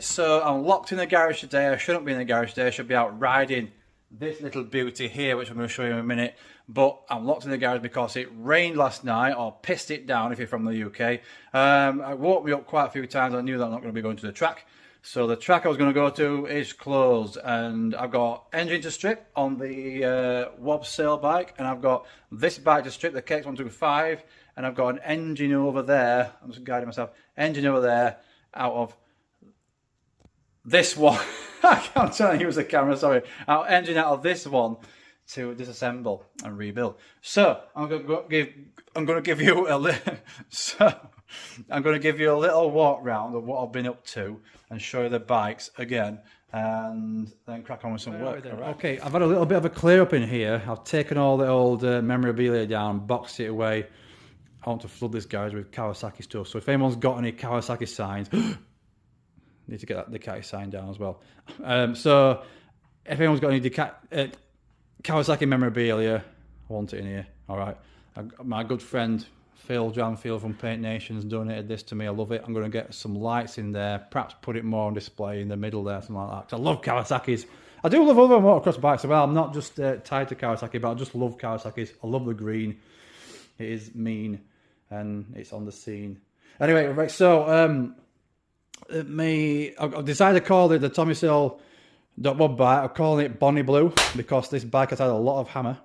So I'm locked in the garage today. I shouldn't be in the garage today. I should be out riding this little beauty here, which I'm going to show you in a minute. But I'm locked in the garage because it rained last night, or pissed it down if you're from the UK. It woke me up quite a few times. I knew that I'm not going to be going to the track. So the track I was going to go to is closed, and I've got engine to strip on the Wob Searle bike, and I've got this bike to strip, the KX250, and I've got an engine over there. I'm just guiding myself. Engine over there out of this one. I'm trying to use the camera, sorry. Our engine out of this one to disassemble and rebuild. So I'm going to give you a little walk round of what I've been up to and show you the bikes again, and then crack on with some work. Okay, I've had a little bit of a clear up in here. I've taken all the old memorabilia down, boxed it away. I want to flood this garage with Kawasaki stuff. So if anyone's got any Kawasaki signs, need to get the Kawasaki sign down as well. So if anyone's got any Kawasaki memorabilia, I want it in here. All right. My good friend Phil Janfield from Paint Nations donated this to me. I love it. I'm going to get some lights in there, perhaps put it more on display in the middle there, something like that. I love Kawasaki's. I do love other motocross bikes as well. I'm not just tied to Kawasaki, but I just love Kawasaki's. I love the green. It is mean and it's on the scene. Anyway, right, so I've decided to call it the Tommy Searle .1 bike. I'm calling it Bonnie Blue because this bike has had a lot of hammer.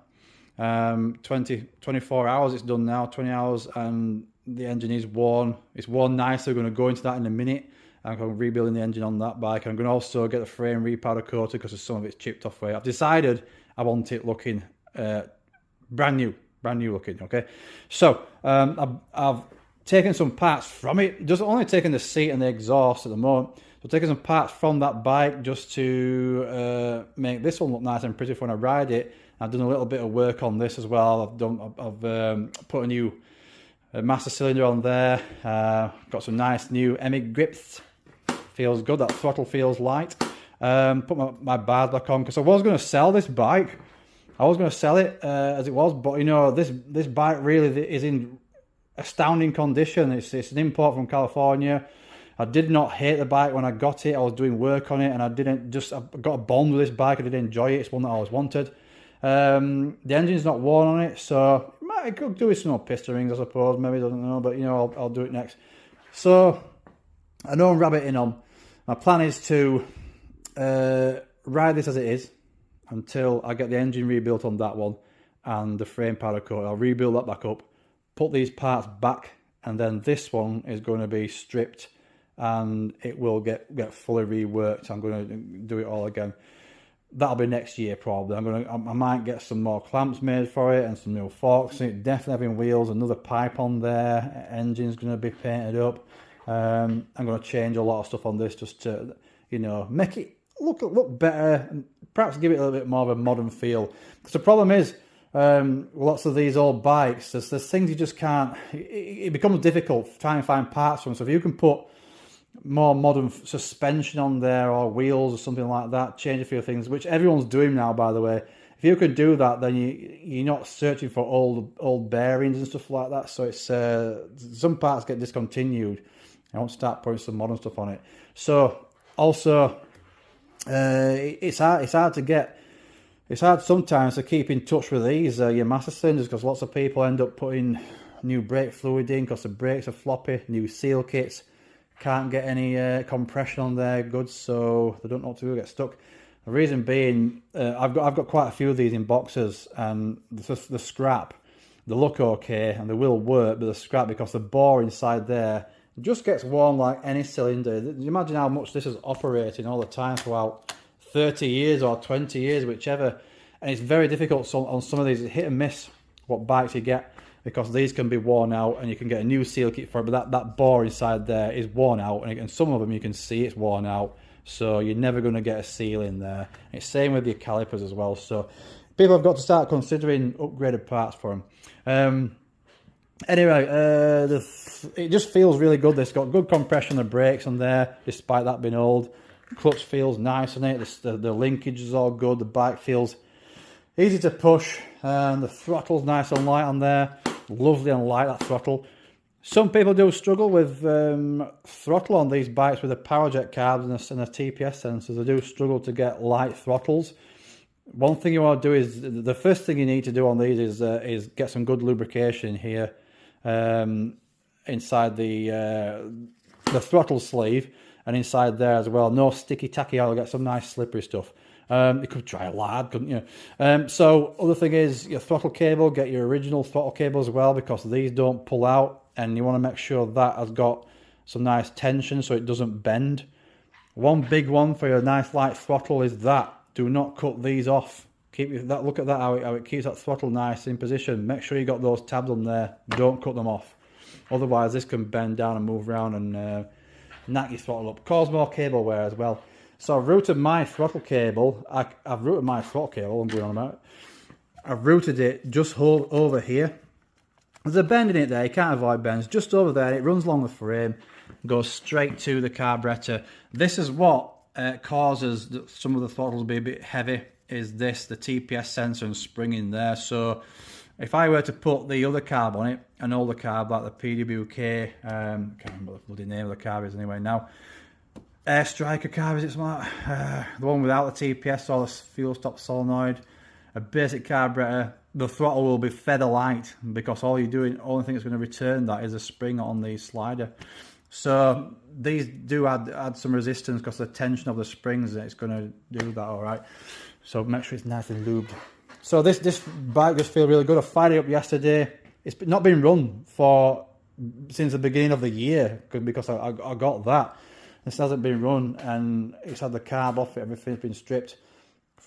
24 hours it's done now, 20 hours, and the engine is worn. It's worn nicely. We're going to go into that in a minute. I'm going to rebuilding the engine on that bike. I'm going to also get the frame repowder coated because some of it's chipped off way. I've decided I want it looking brand new looking. Okay, so I've taken some parts from it, just only taking the seat and the exhaust at the moment. So taking some parts from that bike just to make this one look nice and pretty for when I ride it. I've done a little bit of work on this as well. I've put a new master cylinder on there. Got some nice new EMIG grips. Feels good. That throttle feels light. Put my bars back on because I was going to sell this bike. I was going to sell it as it was, but you know this bike really is in astounding condition. It's an import from California. I did not hate the bike when I got it. I was doing work on it, and I got a bond with this bike. I did enjoy it. It's one that I always wanted. The engine's not worn on it, so I could do with some more piston rings, I suppose. Maybe, I don't know, but you know, I'll do it next. So I know I'm rabbiting on. My plan is to ride this as it is until I get the engine rebuilt on that one and the frame powder coat. I'll rebuild that back up, put these parts back, and then this one is going to be stripped and it will get fully reworked. I'm going to do it all again. That'll be next year probably. I might get some more clamps made for it and some new forks. It definitely having wheels, another pipe on there. Engine's going to be painted up. I'm going to change a lot of stuff on this just to, you know, make it look better and perhaps give it a little bit more of a modern feel. Because the problem is, lots of these old bikes, there's things you just can't. It becomes difficult trying to find parts for them. So if you can put more modern suspension on there or wheels or something like that, change a few things, which everyone's doing now, by the way. If you can do that, then you're not searching for old bearings and stuff like that. So it's some parts get discontinued. I want to start putting some modern stuff on it. So also, it's hard to get. It's hard sometimes to keep in touch with these your master cylinders because lots of people end up putting new brake fluid in because the brakes are floppy. New seal kits. Can't get any compression on their goods, so they don't know what to do, get stuck. The reason being, I've got quite a few of these in boxes, and the scrap, they look okay and they will work, but the scrap, because the bore inside there just gets worn like any cylinder. You imagine how much this is operating all the time throughout 30 years or 20 years, whichever, and it's very difficult on some of these. It's hit and miss what bikes you get, because these can be worn out and you can get a new seal kit for it, but that bore inside there is worn out, and some of them you can see it's worn out, so you're never going to get a seal in there. It's same with your calipers as well, so people have got to start considering upgraded parts for them. Anyway, it just feels really good. It's got good compression of the brakes on there, despite that being old. Clutch feels nice on it, the linkage is all good, the bike feels easy to push, and the throttle's nice and light on there. Lovely and light, that throttle. Some people do struggle with throttle on these bikes with the power jet carbs and the TPS sensors. They do struggle to get light throttles. One thing you want to do is, the first thing you need to do on these is get some good lubrication here inside the throttle sleeve and inside there as well. No sticky tacky oil, get some nice slippery stuff. You could try a lard, couldn't you? So other thing is your throttle cable, get your original throttle cable as well, because these don't pull out, and you want to make sure that has got some nice tension so it doesn't bend. One big one for your nice light throttle is that. Do not cut these off. Look at that, how it keeps that throttle nice in position. Make sure you got those tabs on there. Don't cut them off. Otherwise this can bend down and move around and knock your throttle up. Cause more cable wear as well. So I've routed my throttle cable. I've routed my throttle cable, I'm going on about it. I've routed it just over here. There's a bend in it there, you can't avoid bends. Just over there, it runs along the frame, goes straight to the carburetor. This is what causes some of the throttles to be a bit heavy, is this, the TPS sensor and spring in there. So if I were to put the other carb on it, an older carb like the PWK, can't remember what the bloody name of the carb is anyway now, Air Striker carb, is it something like that? The one without the TPS or the fuel stop solenoid, a basic carburetor, the throttle will be feather light, because all you're doing, only thing that's going to return that is a spring on the slider. So these do add some resistance because the tension of the springs, it's going to do that, all right. So make sure it's nice and lubed. So this bike just feels really good. I fired it up yesterday. It's not been run since the beginning of the year, because I got that. This hasn't been run, and it's had the carb off it, everything's been stripped.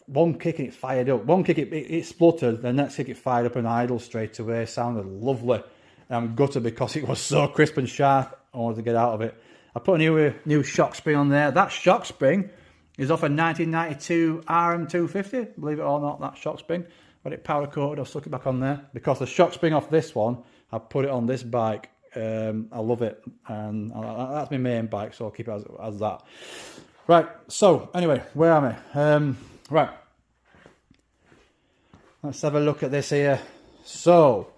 One kick and it fired up. One kick it spluttered, the next kick it fired up and idled straight away. Sounded lovely. I'm gutted because it was so crisp and sharp. I wanted to get out of it. I put a new shock spring on there. That shock spring is off a 1992 RM250. Believe it or not, that shock spring. Got it powder coated, I'll stuck it back on there. Because the shock spring off this one, I put it on this bike. I love it, and that's my main bike, so I'll keep it as that. Right, so anyway, where am I? Right, let's have a look at this here. So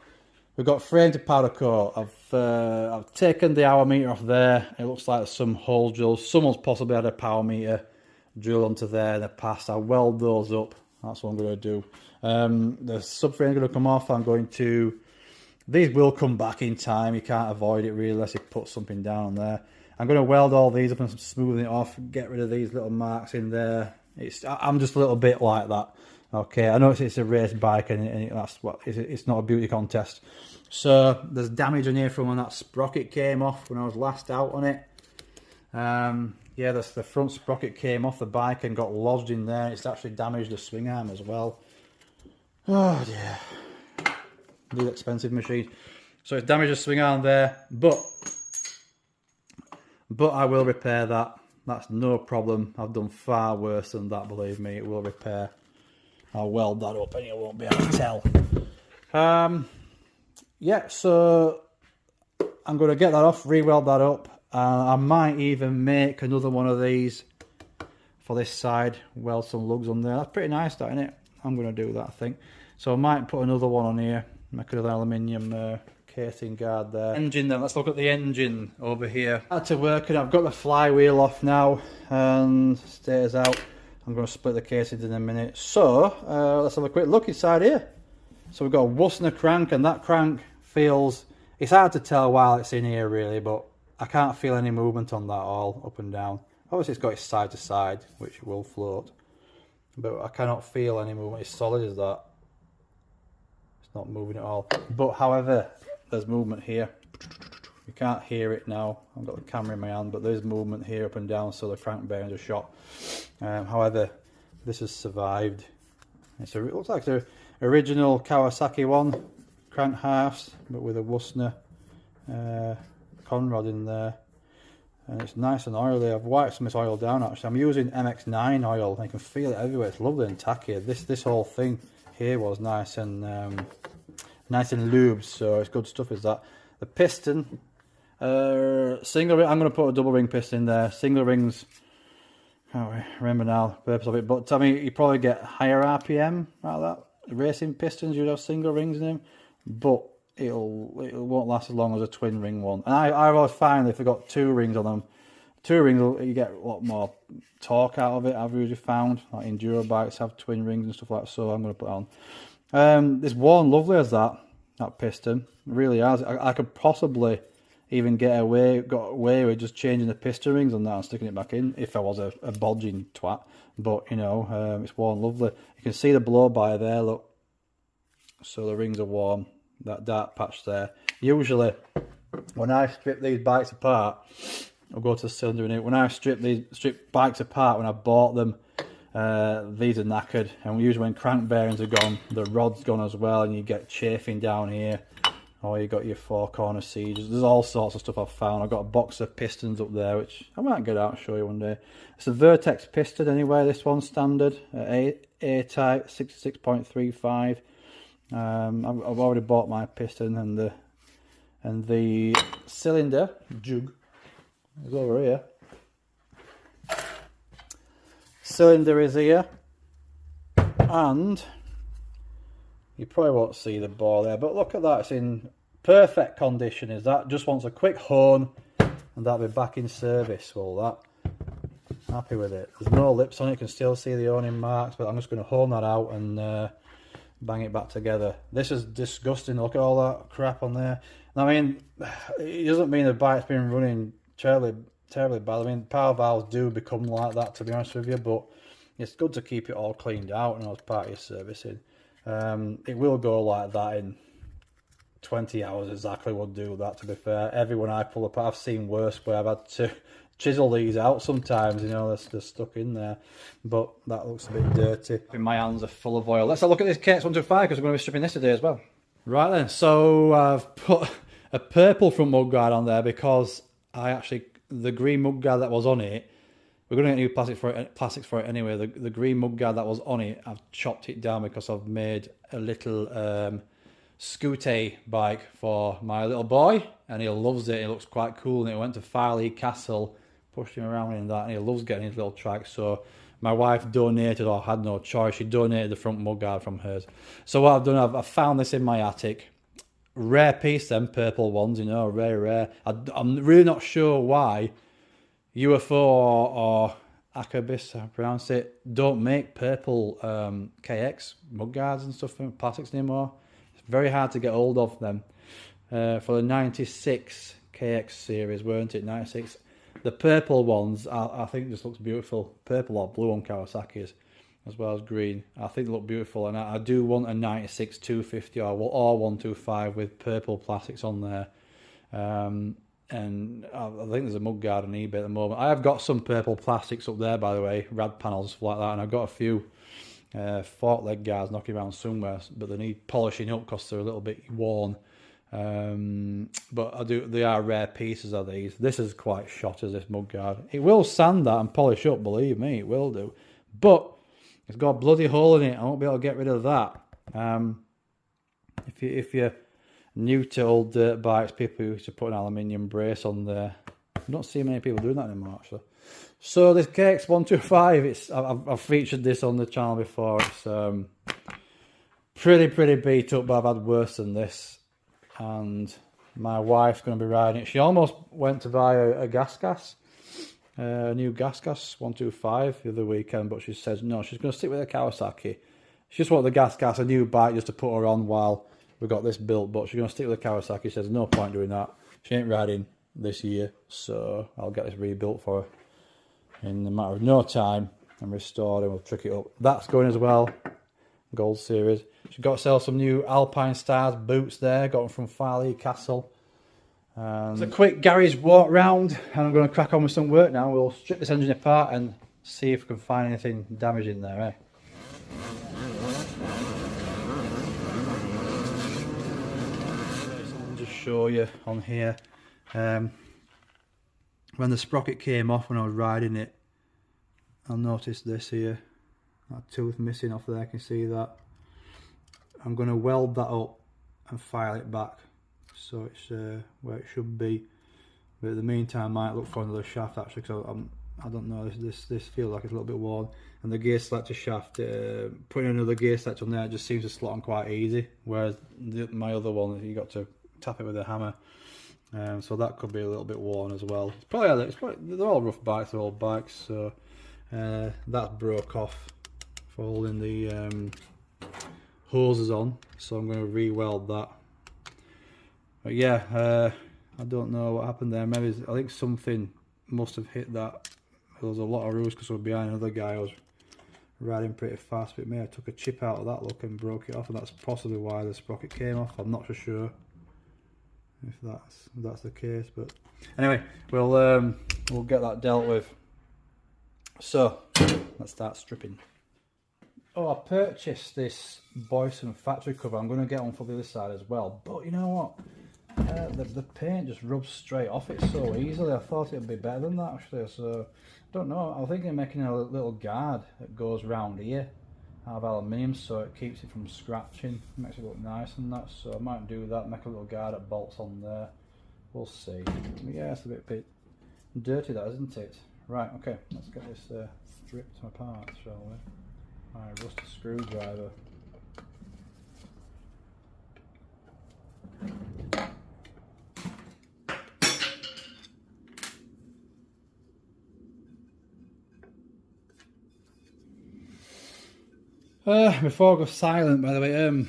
we've got frame to powder coat. I've taken the hour meter off there. It looks like some hole drills. Someone's possibly had a power meter drill onto there in the past. I'll weld those up. That's what I'm going to do. The subframe is going to come off. These will come back in time. You can't avoid it really unless you put something down on there. I'm going to weld all these up and smoothing it off. Get rid of these little marks in there. I'm just a little bit like that. Okay, I know it's a race bike, and that's what it's not a beauty contest. So there's damage in here from when that sprocket came off when I was last out on it. Yeah, the front sprocket came off the bike and got lodged in there. It's actually damaged the swing arm as well. Oh dear. These expensive machines. So it's damaged the swing arm there, but I will repair that. That's no problem. I've done far worse than that, believe me. It will repair. I'll weld that up and you won't be able to tell. Yeah, so I'm going to get that off, re-weld that up. I might even make another one of these for this side. Weld some lugs on there. That's pretty nice, that, isn't it? I'm going to do that, I think. So I might put another one on here. Make another aluminium casing guard there. Engine then, let's look at the engine over here. I had to work and I've got the flywheel off now and stays out. I'm going to split the casings in a minute. So let's have a quick look inside here. So we've got a Wussner crank, and that crank feels, it's hard to tell while it's in here really, but I can't feel any movement on that all up and down. Obviously it's got its side to side, which will float, but I cannot feel any movement. It's solid as that. Not moving at all, but however there's movement here. You can't hear it now, I've got the camera in my hand, but there's movement here up and down, so the crank bearings are shot. However, this has survived. It looks like the original Kawasaki one, crank halves, but with a Wussner conrod in there, and it's nice and oily. I've wiped some of this oil down actually. I'm using MX9 oil, I can feel it everywhere. It's lovely and tacky. This whole thing here was nice and lubed, so it's good stuff. Is that the piston? Single ring. I'm going to put a double ring piston in there. Single rings, can't remember now the purpose of it, but I mean you probably get higher RPM like that. Racing pistons, you'd have single rings in them, but it won't last as long as a twin ring one. And I always find if they've got 2 rings on them, 2 rings, you get a lot more torque out of it. I've usually found, like enduro bikes have twin rings and stuff like that, so I'm going to put it on. It's worn lovely as that piston. It really has. I could possibly even got away with just changing the piston rings on that and sticking it back in if I was a bodging twat. But you know, it's worn lovely. You can see the blow by there, look. So the rings are warm. That dark patch there. Usually, when I strip these bikes apart, I'll go to the cylinder in it. When I strip bikes apart, when I bought them, these are knackered. And usually when crank bearings are gone, the rod's gone as well, and you get chafing down here. Or you got your 4-corner sieges. There's all sorts of stuff I've found. I've got a box of pistons up there, which I might get out and show you one day. It's a Vertex piston anyway. This one's standard, A-type, 66.35. I've already bought my piston, and the cylinder jug is over here. Cylinder is here, and you probably won't see the bore there, but look at that, it's in perfect condition. Is that just wants a quick hone, and that'll be back in service. Well, that happy with it. There's no lips on it, you can still see the owning marks, but I'm just going to hone that out and bang it back together. This is disgusting. Look at all that crap on there. I mean, it doesn't mean the bike's been running terribly bad. I mean, power valves do become like that, to be honest with you, but it's good to keep it all cleaned out and as part of your servicing. It will go like that in 20 hours exactly would do that, to be fair. Everyone I pull apart, I've seen worse where I've had to chisel these out sometimes, you know, they're stuck in there, but that looks a bit dirty. My hands are full of oil. Let's have a look at this KX250 because we're going to be stripping this today as well. Right then, so I've put a purple front mudguard on there because the green mudguard that was on it, we're going to get new plastics for it anyway. The green mudguard that was on it, I've chopped it down because I've made a little scooter bike for my little boy, and he loves it. It looks quite cool, and it went to Farley Castle, pushed him around in that, and he loves getting his little track. So my wife donated, or had no choice, she donated the front mudguard from hers. So what I've done, I've found this in my attic. Rare piece, them purple ones, you know, rare. I'm really not sure why UFO or Akabis, I pronounce it, don't make purple KX mudguards and stuff from plastics anymore. It's very hard to get hold of them. For the 96 KX series, weren't it? 96. The purple ones, I think just looks beautiful. Purple or blue on Kawasaki's, as well as green. I think they look beautiful, and I do want a 96 250 or 125 with purple plastics on there. And I think there's a mudguard on eBay at the moment. I have got some purple plastics up there, by the way, rad panels like that, and I've got a few fork leg guards knocking around somewhere, but they need polishing up because they're a little bit worn. But they are rare pieces of these. This is quite shot as this mudguard. It will sand that and polish up, believe me, it will do. But it's got a bloody hole in it. I won't be able to get rid of that. If you're new to old dirt bikes, people used to put an aluminium brace on there. I don't see many people doing that anymore, actually. So this KX125, I've featured this on the channel before. It's pretty beat up, but I've had worse than this. And my wife's going to be riding it. She almost went to buy a a new gas 125 the other weekend, but she says no, she's going to stick with a Kawasaki. She just wanted the gas, a new bike, just to put her on while we got this built, but she's going to stick with the Kawasaki. She says no point doing that. She ain't riding this year, so I'll get this rebuilt for her in a matter of no time and restored, and we'll trick it up. That's going as well, Gold Series. She's got to sell some new Alpine Stars boots there, got them from Farley Castle. It's a quick garage walk round, and I'm going to crack on with some work now. We'll strip this engine apart and see if we can find anything damaged in there, eh? I'll just show you on here. When the sprocket came off when I was riding it, I noticed this here. That tooth missing off there, I can see that. I'm going to weld that up and file it back so it's where it should be, but in the meantime I might look for another shaft actually, because I don't know, this feels like it's a little bit worn. And the gear selector shaft, putting another gear selector on there, it just seems to slot on quite easy, whereas my other one, you got to tap it with a hammer. So that could be a little bit worn as well. They're all rough bikes, they're old bikes, so that broke off for holding the hoses on, so I'm going to re-weld that. But yeah, I don't know what happened there. Maybe I think something must have hit that. There was a lot of rules because we were behind another guy. I was riding pretty fast, but maybe I took a chip out of that look and broke it off, and that's possibly why the sprocket came off. I'm not so sure if that's the case, but anyway, we'll get that dealt with. So let's start stripping. Oh, I purchased this Boyson factory cover. I'm going to get one for the other side as well, but you know what? The paint just rubs straight off it so easily. I thought it would be better than that actually, so I don't know. I was thinking of making a little guard that goes round here out of aluminium so it keeps it from scratching, makes it look nice and that, so I might do that, make a little guard that bolts on there. We'll see. But yeah, it's a bit dirty that, isn't it? Right, okay, let's get this stripped apart, shall we? My rusty screwdriver. Before I go silent, by the way,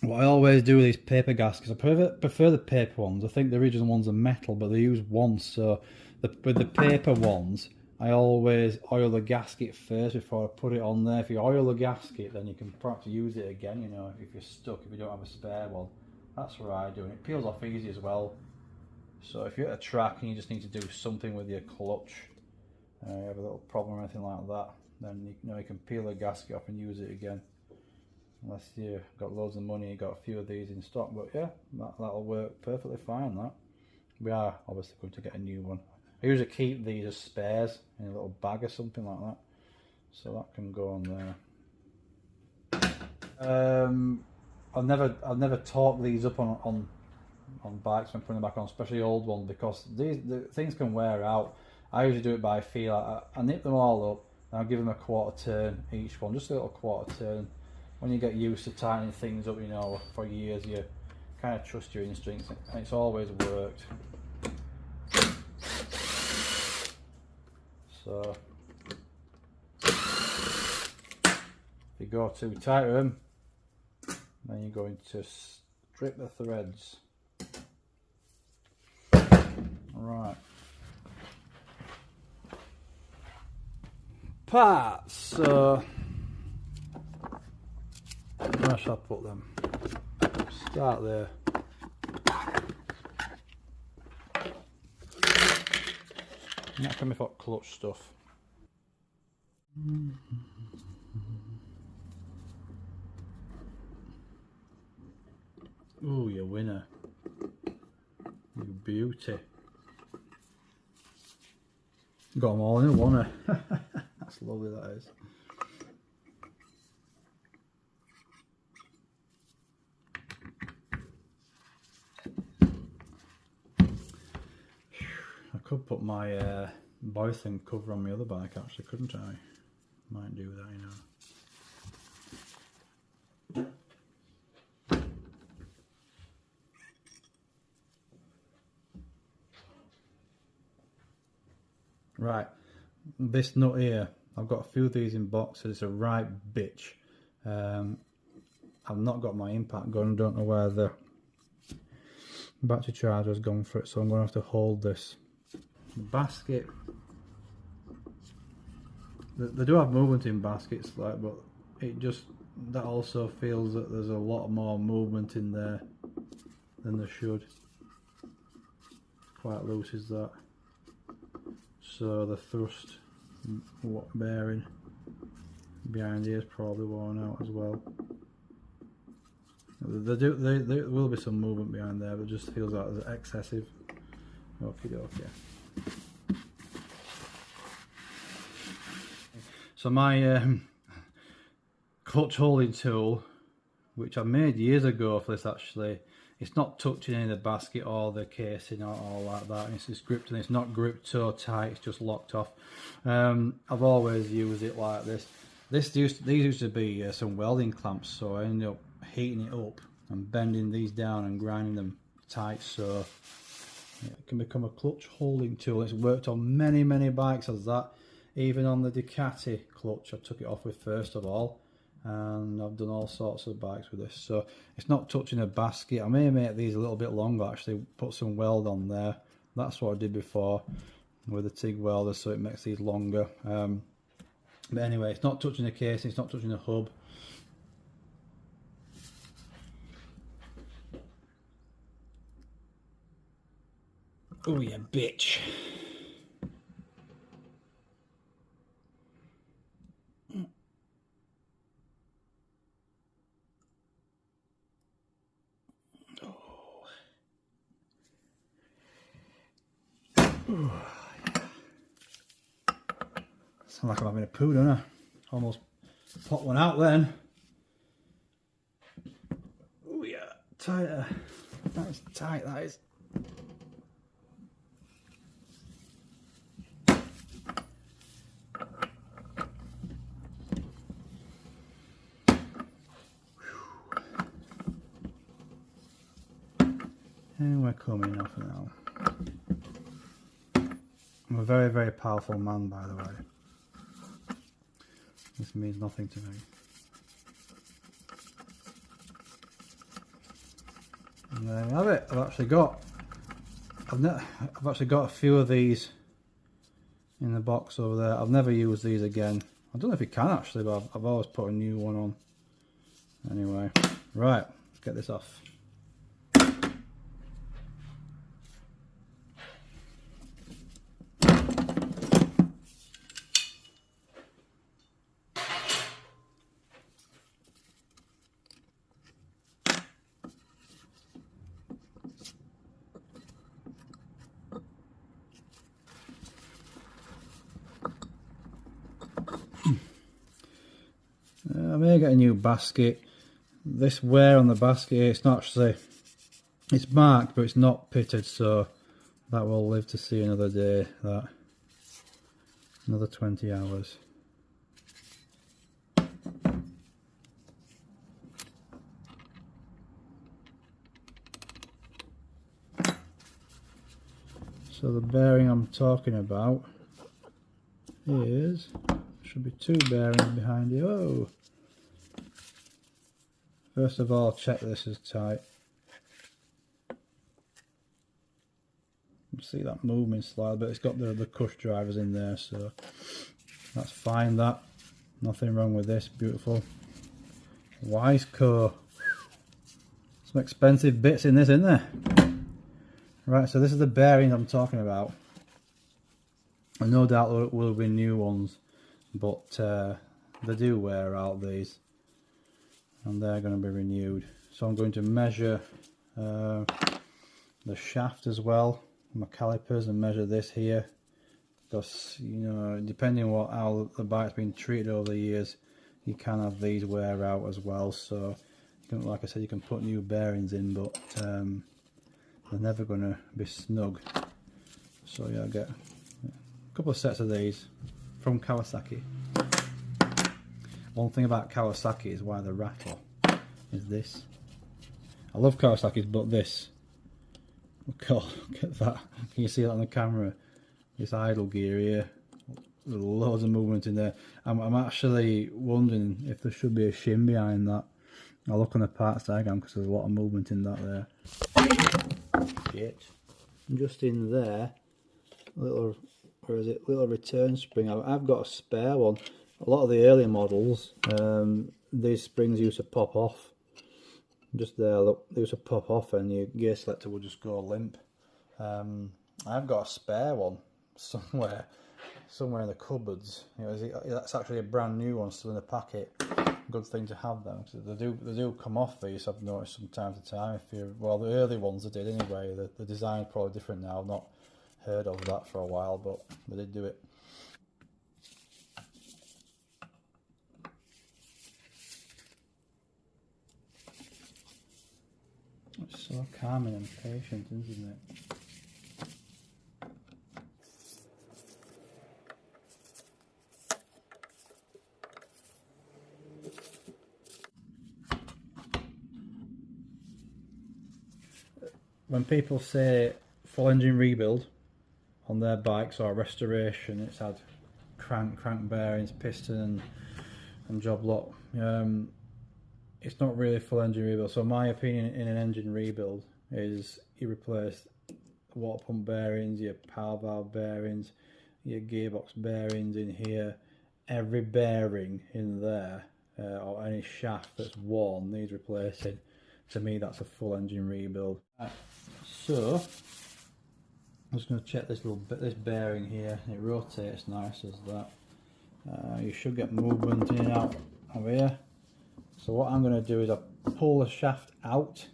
what I always do with these paper gaskets, I prefer the paper ones. I think the original ones are metal, but they use wands, so with the paper ones, I always oil the gasket first before I put it on there. If you oil the gasket, then you can perhaps use it again, you know, if you're stuck, if you don't have a spare one. That's what I do, and it peels off easy as well. So if you're at a track and you just need to do something with your clutch, you have a little problem or anything like that, then you can peel the gasket off and use it again. Unless you've got loads of money, you've got a few of these in stock, but yeah, that'll work perfectly fine. That we are obviously going to get a new one. I usually keep these as spares in a little bag or something like that, so that can go on there. I've never torqued these up on bikes when putting them back on, especially old ones, because the things can wear out. I usually do it by feel. I nip them all up and I'll give them a quarter turn each one, just a little quarter turn. When you get used to tightening things up, you know, for years, you kind of trust your instincts, and it's always worked. So if you go too tight with them, then you're going to strip the threads. Right. Parts. So where shall I put them? Start there. That can be for clutch stuff. Oh, you winner. You beauty. Got them all in one. That's lovely, that is. I could put my Boyson cover on my other bike actually, couldn't I? Might do that, you know. Right, this nut here, I've got a few of these in boxes. It's a right bitch. I've not got my impact gun, don't know where the battery charger has gone for it, so I'm going to have to hold this. The basket, they do have movement in baskets, like, but that also feels that there's a lot more movement in there than there should. Quite loose is that. So the thrust bearing behind here is probably worn out as well. There will be some movement behind there, but it just feels like it's excessive. Okie dokie. So my clutch holding tool, which I made years ago for this actually, it's not touching any of the basket or the casing or all like that. It's just gripped, and it's not gripped so tight, it's just locked off. I've always used it like this. These used to be some welding clamps, so I ended up heating it up and bending these down and grinding them tight, so it can become a clutch holding tool. It's worked on many bikes as that. Even on the Ducati clutch, I took it off with first of all, and I've done all sorts of bikes with this. So it's not touching a basket. I may make these a little bit longer, actually put some weld on there. That's what I did before with the TIG welder, so it makes these longer. But anyway, it's not touching the casing, it's not touching the hub. Oh yeah, bitch. Sound like I'm having a poo, don't I? Almost popped one out then. Oh yeah, tighter. That is tight, that is. And we're coming off now. I'm a very powerful man, by the way. This means nothing to me. And there we have it. I've actually got a few of these in the box over there. I've never used these again. I don't know if you can actually, but I've always put a new one on. Anyway, right, let's get this off. I may get a new basket. This wear on the basket, it's not actually, it's marked but it's not pitted, so that will live to see another day, that. Another 20 hours. So the bearing I'm talking about is, should be two bearings behind you. Oh! First of all, check this is tight. You can see that movement slide, but it's got the cush drivers in there, so that's fine. That, nothing wrong with this. Beautiful. Wiseco. Some expensive bits in this, isn't there? Right, so this is the bearing I'm talking about. And no doubt there will be new ones, but they do wear out, these, and they're going to be renewed. So I'm going to measure the shaft as well, my calipers, and measure this here, because, you know, depending on how the bike's been treated over the years, you can have these wear out as well. So you can, like I said, you can put new bearings in, but they're never going to be snug. So yeah, I'll get a couple of sets of these from Kawasaki. One thing about Kawasaki is why they rattle is this. I love Kawasaki's, but this, look at that, can you see that on the camera? This idle gear here, with loads of movement in there. I'm actually wondering if there should be a shim behind that. I'll look on the parts diagram because there's a lot of movement in that there. Shit. And just in there, little, where is it, little return spring. I've got a spare one. A lot of the early models, these springs used to pop off. Just there, look, they used to pop off and your gear selector would just go limp. I've got a spare one somewhere in the cupboards. You know, that's actually a brand new one still in the packet. Good thing to have them, because they do come off these. I've noticed from time to time. Well, the early ones they did anyway. The design's probably different now. I've not heard of that for a while, but they did do it. It's so calming and patient, isn't it? When people say full engine rebuild on their bikes or restoration, it's had crank bearings, piston and job lock. It's not really full engine rebuild. So my opinion in an engine rebuild is you replace water pump bearings, your power valve bearings, your gearbox bearings in here. Every bearing in there or any shaft that's worn needs replacing. To me, that's a full engine rebuild. So I'm just going to check this little bit, this bearing here. It rotates nice as that. You should get movement in and out of here. So what I'm going to do is I pull the shaft out.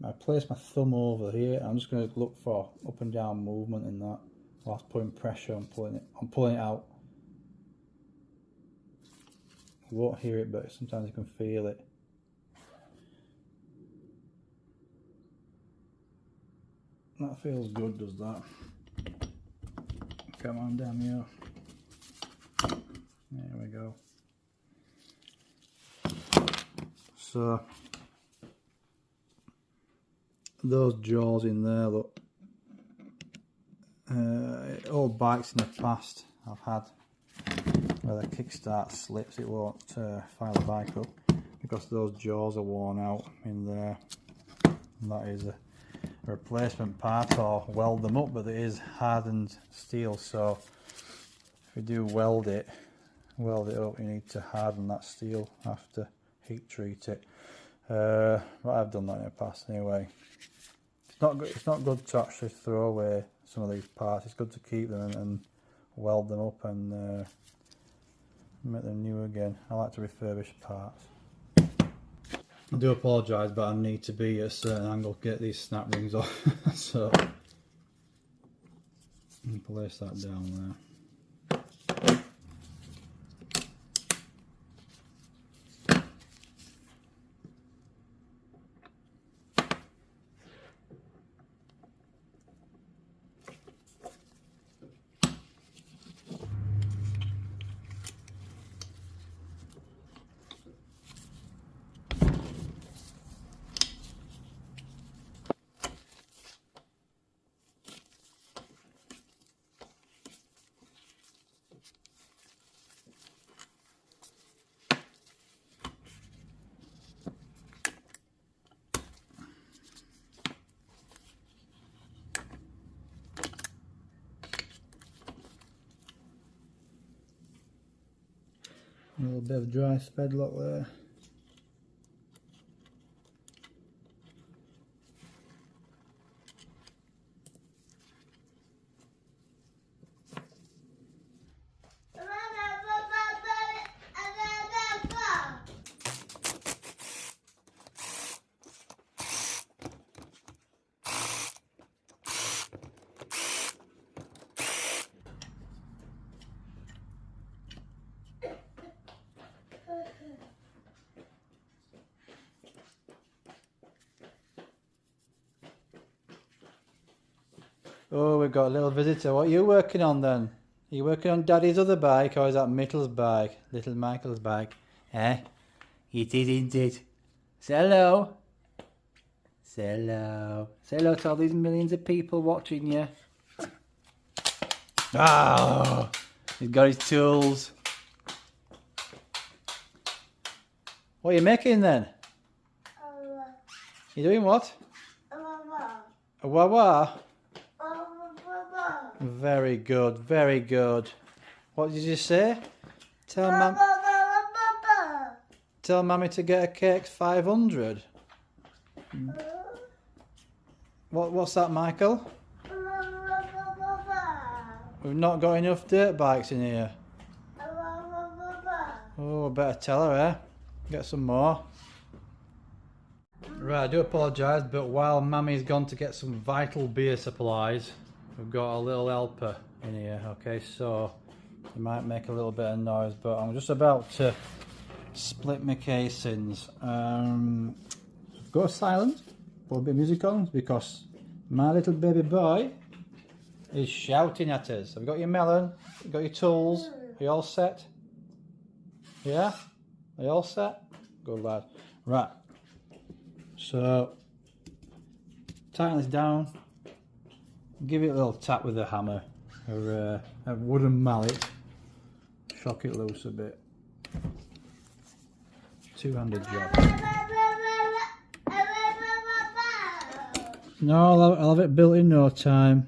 I place my thumb over here. I'm just going to look for up and down movement in that whilst putting pressure on pulling it out. You won't hear it, but sometimes you can feel it. That feels good, does that? Come on, damn you. There we go. So those jaws in there, look. Old bikes in the past I've had where the kickstart slips, it won't fire the bike up because those jaws are worn out in there. And that is a replacement part, or weld them up, but it is hardened steel, so if you do weld it up, you need to harden that steel after heat treat it. But I've done that in the past anyway. It's not good to actually throw away some of these parts. It's good to keep them and weld them up and make them new again. I like to refurbish parts. I do apologise, but I need to be at a certain angle to get these snap rings off. So I'll place that down there. A little bit of dry sped lock there. Oh, we've got a little visitor. What are you working on then? Are you working on Daddy's other bike, or is that Mittel's bike? Little Michael's bike? Eh? It is indeed. Say hello. Say hello. Say hello to all these millions of people watching you. Oh, he's got his tools. What are you making then? You doing what? A wah-wah? Very good, very good. What did you say? Tell Mummy to get a KX250. What's that, Michael? We've not got enough dirt bikes in here. Oh, I better tell her, eh? Get some more. Right, I do apologise, but while Mammy's gone to get some vital beer supplies, we've got a little helper in here. Okay, so it might make a little bit of noise, but I'm just about to split my casings. I've go silent, put a bit of music on, because my little baby boy is shouting at us. Have you got your melon? You got your tools? Are you all set? Yeah? Are you all set? Good lad. Right. So, tighten this down. Give it a little tap with a hammer or a wooden mallet. Shock it loose a bit. Two-handed job. No, I'll have it built in no time.